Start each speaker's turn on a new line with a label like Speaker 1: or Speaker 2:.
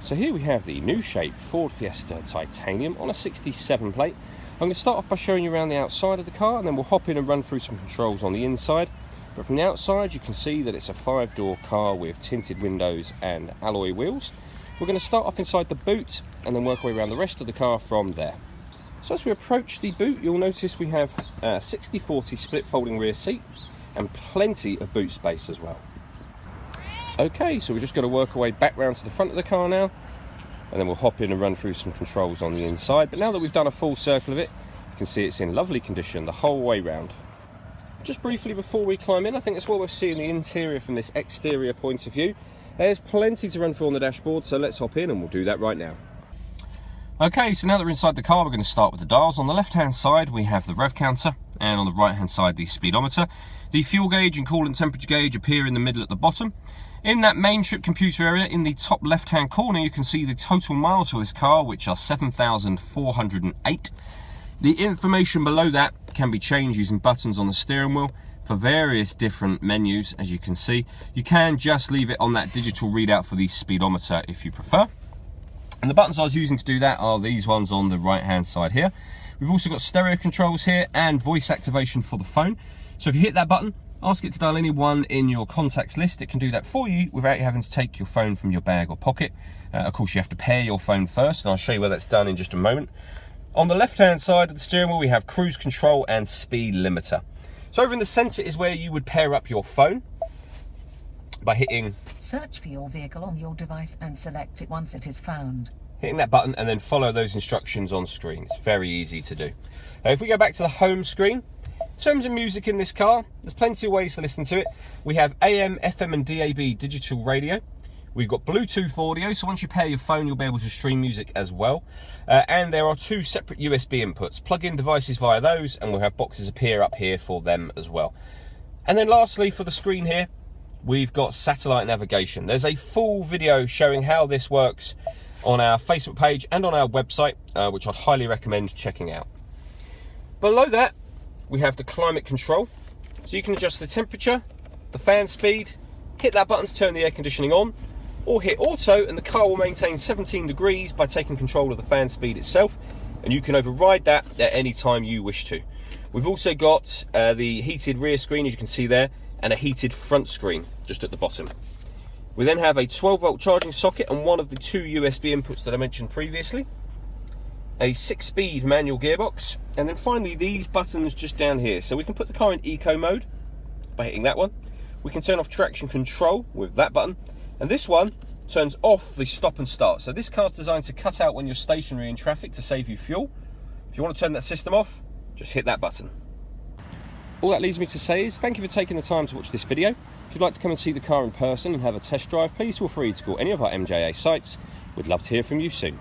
Speaker 1: So here we have the new shape Ford Fiesta Titanium on a 67 plate. I'm going to start off by showing you around the outside of the car, and then we'll hop in and run through some controls on the inside. But from the outside you can see that it's a 5-door car with tinted windows and alloy wheels. We're going to start off inside the boot and then work our way around the rest of the car from there. So as we approach the boot, you'll notice we have a 60/40 split folding rear seat and plenty of boot space as well. Okay, so we're just going to work our way back round to the front of the car now, and then we'll hop in and run through some controls on the inside. But now that we've done a full circle of it, you can see it's in lovely condition the whole way round. Just briefly before we climb in, I think it's what we're seeing the interior from this exterior point of view. There's plenty to run through on the dashboard, so let's hop in and we'll do that right now. Okay, so now that we're inside the car, we're going to start with the dials. On the left-hand side, we have the rev counter, and on the right-hand side, the speedometer. The fuel gauge and coolant temperature gauge appear in the middle at the bottom. In that main trip computer area, in the top left-hand corner, you can see the total miles for this car, which are 7,408. The information below that can be changed using buttons on the steering wheel for various different menus, as you can see. You can just leave it on that digital readout for the speedometer if you prefer. And the buttons I was using to do that are these ones on the right hand side here. We've also got stereo controls here and voice activation for the phone. So if you hit that button, ask it to dial any one in your contacts list. It can do that for you without you having to take your phone from your bag or pocket. Of course, you have to pair your phone first, and I'll show you where that's done in just a moment. On the left hand side of the steering wheel, we have cruise control and speed limiter. So over in the center is where you would pair up your phone by hitting
Speaker 2: search for your vehicle on your device and select it once it is found.
Speaker 1: Hitting that button and then follow those instructions on screen. It's very easy to do. If we go back to the home screen, in terms of music in this car, there's plenty of ways to listen to it. We have AM, FM and DAB digital radio. We've got Bluetooth audio, so once you pair your phone, you'll be able to stream music as well. And there are 2 separate USB inputs. Plug in devices via those, and we'll have boxes appear up here for them as well. And then lastly, for the screen here, we've got satellite navigation. There's a full video showing how this works on our Facebook page and on our website, which I'd highly recommend checking out. Below that, we have the climate control. So you can adjust the temperature, the fan speed, hit that button to turn the air conditioning on, or hit auto and the car will maintain 17 degrees by taking control of the fan speed itself, and you can override that at any time you wish to. We've also got the heated rear screen, as you can see there, and a heated front screen just at the bottom. We then have a 12-volt charging socket and one of the 2 USB inputs that I mentioned previously, a 6-speed manual gearbox, and then finally these buttons just down here. So we can put the car in eco mode by hitting that one. We can turn off traction control with that button, and this one turns off the stop and start. So this car's designed to cut out when you're stationary in traffic to save you fuel. If you want to turn that system off, just hit that button. All that leaves me to say is thank you for taking the time to watch this video. If you'd like to come and see the car in person and have a test drive, please feel free to call any of our MJA sites. We'd love to hear from you soon.